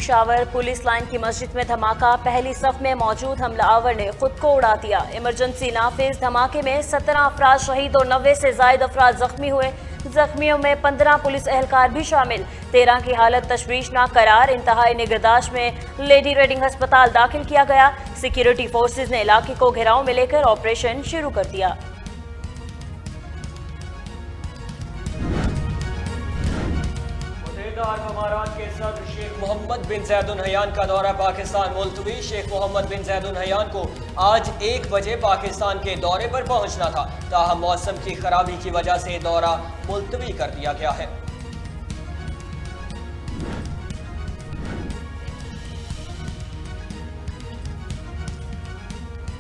Peshawar police line की मस्जिद में धमाका, पहली सफ में मौजूद हमलावर ने खुद को उड़ा दिया। इमरजेंसी नाफिज, धमाके में 17 अफराद शहीद और 90 से जायद अफराद जख्मी हुए। जख्मियों में 15 पुलिस एहलकार भी शामिल। 13 की हालत तशवीशनाक करार, इंतहाई निगहदाश्त में लेडी रेडिंग अस्पताल दाखिल किया गया। सिक्योरिटी फोर्सेज ने इलाके को घेराव में लेकर ऑपरेशन शुरू कर दिया। इमारात के सदर शेख मोहम्मद बिन ज़ायद अल नहयान का दौरा पाकिस्तान मुलतवी। शेख मोहम्मद बिन ज़ायद अल नहयान को आज 1 बजे पाकिस्तान के दौरे पर पहुंचना था, ताहम मौसम की खराबी की वजह से दौरा मुलतवी कर दिया गया है।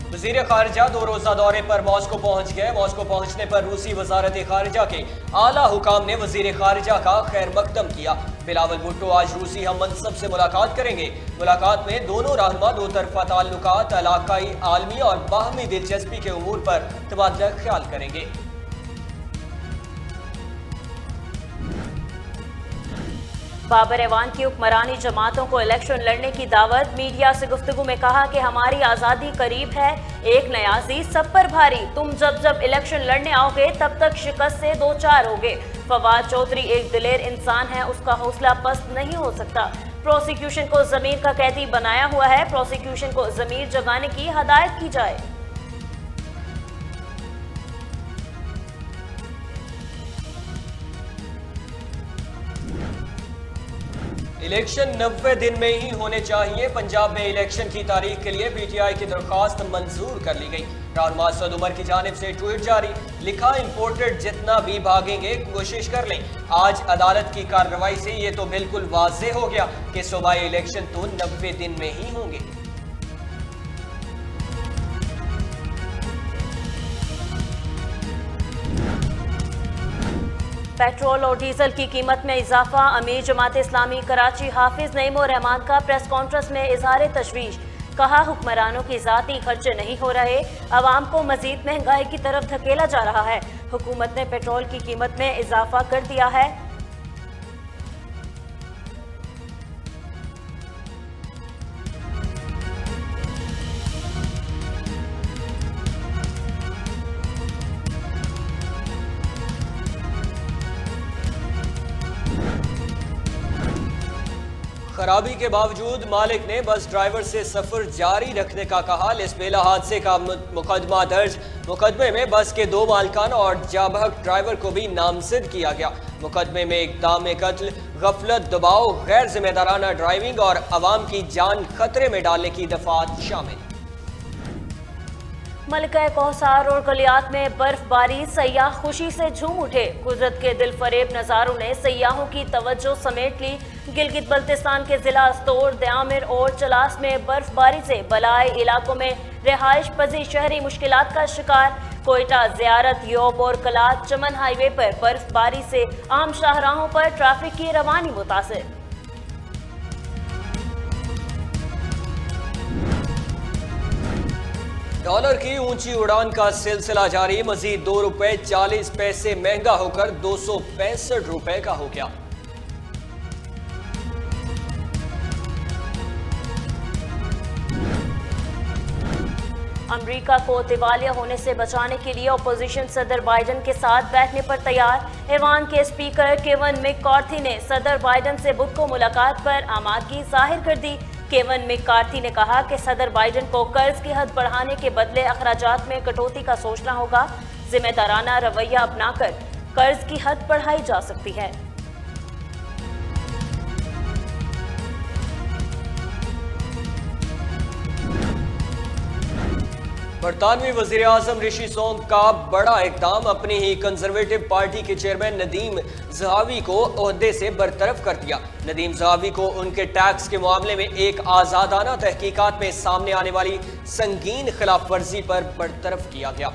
वज़ीर खारिजा 2 रोज़ा दौरे पर मॉस्को पहुंच गए। मॉस्को पहुंचने पर रूसी वजारत खारिजा के आला हुकाम ने वज़ीर खारिजा का खैर मकदम किया। बिलावल भुट्टो आज रूसी हम मनसब से मुलाकात करेंगे। मुलाकात में दोनों रहनुमा दो तरफा ताल्लुकात, इलाकाई, आलमी और बाहमी दिलचस्पी के उमूर पर तबादला ख्याल करेंगे। बाबर ऐवान की हुक्मरानी जमातों को इलेक्शन लड़ने की दावत। मीडिया से गुफ्तगू में कहा कि हमारी आज़ादी करीब है, एक नयाजी सब पर भारी। तुम जब जब इलेक्शन लड़ने आओगे तब तक शिकस्त से 2-4 होगे। फवाद चौधरी एक दिलेर इंसान है, उसका हौसला पस्त नहीं हो सकता। प्रोसिक्यूशन को ज़मीर का कैदी बनाया हुआ है, प्रोसिक्यूशन को ज़मीर जगाने की हदायत की जाए। इलेक्शन 90 दिन में ही होने चाहिए। पंजाब में इलेक्शन की तारीख के लिए पीटीआई की दरख्वास्त मंजूर कर ली गई। रहनुमा असद उमर की जानिब से ट्वीट जारी, लिखा इंपोर्टेड जितना भी भागेंगे कोशिश कर लें। आज अदालत की कार्रवाई से ये तो बिल्कुल वाज़ेह हो गया कि सूबाई इलेक्शन तो 90 दिन में ही होंगे। पेट्रोल और डीजल की कीमत में इजाफा। अमीर जमात इस्लामी कराची हाफिज नईम उर रहमान का प्रेस कॉन्फ्रेंस में इजहार तशवीश। कहा, हुक्मरानों की जाती खर्चे नहीं हो रहे, अवाम को मजीद महंगाई की तरफ धकेला जा रहा है। हुकूमत ने पेट्रोल की कीमत में इजाफा कर दिया है। खराबी के बावजूद मालिक ने बस ड्राइवर से सफर जारी रखने का कहा। लिसबेला हादसे का मुकदमा दर्ज। मुकदमे में बस के 2 मालिकान और जाबहक ड्राइवर को भी नामजद किया गया। मुकदमे में इक़दाम कत्ल, गफलत, दबाव, गैर जिम्मेदाराना ड्राइविंग और अवाम की जान खतरे में डालने की दफात शामिल। मलका कौसार और गलियात में बर्फबारी, सयाह खुशी से झूम उठे। कुदरत के दिल फरेब नज़ारों ने सयाहों की तवज्जो समेट ली। गिलगित बल्तिस्तान के जिला अस्तोर, दयामिर और चलास में बर्फबारी से बलाई इलाकों में रिहाइश पजी शहरी मुश्किलात का शिकार। कोयटा, ज़ियारत, योब और कलात चमन हाईवे पर बर्फबारी से आम शाहराहों पर ट्रैफिक की रवानी मुतासिर। डॉलर की ऊंची उड़ान का सिलसिला जारी। मजीद 2 रुपए 40 पैसे महंगा होकर 265 रुपए का हो गया। अमेरिका को दिवालिया होने से बचाने के लिए अपोजिशन सदर बाइडन के साथ बैठने पर तैयार। ऐवान के स्पीकर केविन मैककार्थी ने सदर बाइडन से बुध को मुलाकात पर आमादगी जाहिर कर दी। केविन मैककार्थी ने कहा कि सदर बाइडन को कर्ज की हद बढ़ाने के बदले अखराजात में कटौती का सोचना होगा। जिम्मेदाराना रवैया अपनाकर कर्ज की हद बढ़ाई जा सकती है। बरतानवी वजीर आजम ऋषि सुनक का बड़ा इकदाम। अपनी ही कंजर्वेटिव पार्टी के चेयरमैन नदीम ज़हावी को ओहदे से बरतरफ कर दिया। नदीम ज़हावी को उनके टैक्स के मामले में एक आज़ादाना तहकीकात में सामने आने वाली संगीन खिलाफ वर्जी पर बरतरफ किया गया।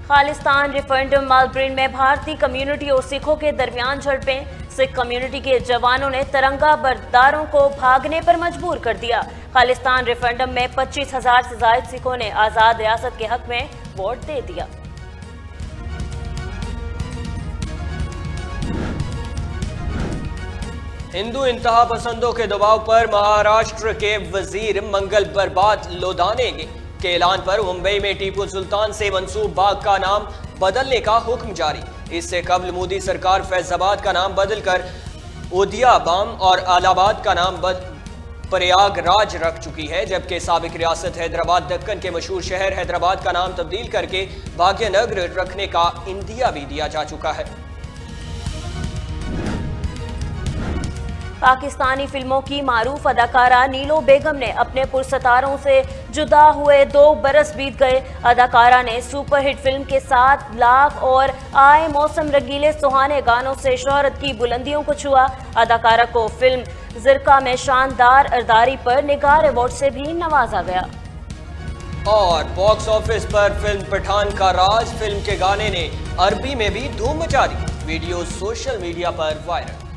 खालिस्तान रेफरेंडम मालब्रेन में भारतीय कम्युनिटी और सिखों के दरमियान झड़पें। सिख कम्युनिटी के जवानों ने तिरंगा बरदारों को भागने पर मजबूर कर दिया। खालिस्तान रेफरेंडम में 25,000 से ज्यादा सिखों ने आज़ाद रियासत के हक में वोट दे दिया। हिंदू इंतहा पसंदों के दबाव पर महाराष्ट्र के वजीर मंगल बर्बाद लोधाने के ऐलान पर मुंबई में टीपू सुल्तान से मंसूब बाग का नाम बदलने का हुक्म जारी। इससे कबल मोदी सरकार फैजाबाद का नाम बदलकर ओदियाबाम और अलाहाबाद का नाम प्रयागराज रख चुकी है, जबकि साबिक रियासत हैदराबाद दक्कन के मशहूर शहर हैदराबाद का नाम तब्दील करके भाग्यनगर रखने का इंदिया भी दिया जा चुका है। पाकिस्तानी फिल्मों की मारूफ अदाकारा नीलो बेगम ने अपने पुरस्तारों से जुदा हुए 2 बरस बीत गए। अदाकारा ने सुपरहिट फिल्म के 7 लाख और आए मौसम रंगीले सुहाने गानों से शोहरत की बुलंदियों को छुआ। अदाकारा को फिल्म जिरका में शानदार अदाकारी पर निगार अवार्ड से भी नवाजा गया। और बॉक्स ऑफिस पर फिल्म पठान का राज फिल्म के गाने ने अरबी में भी धूम मचा दी। वीडियो सोशल मीडिया पर वायरल।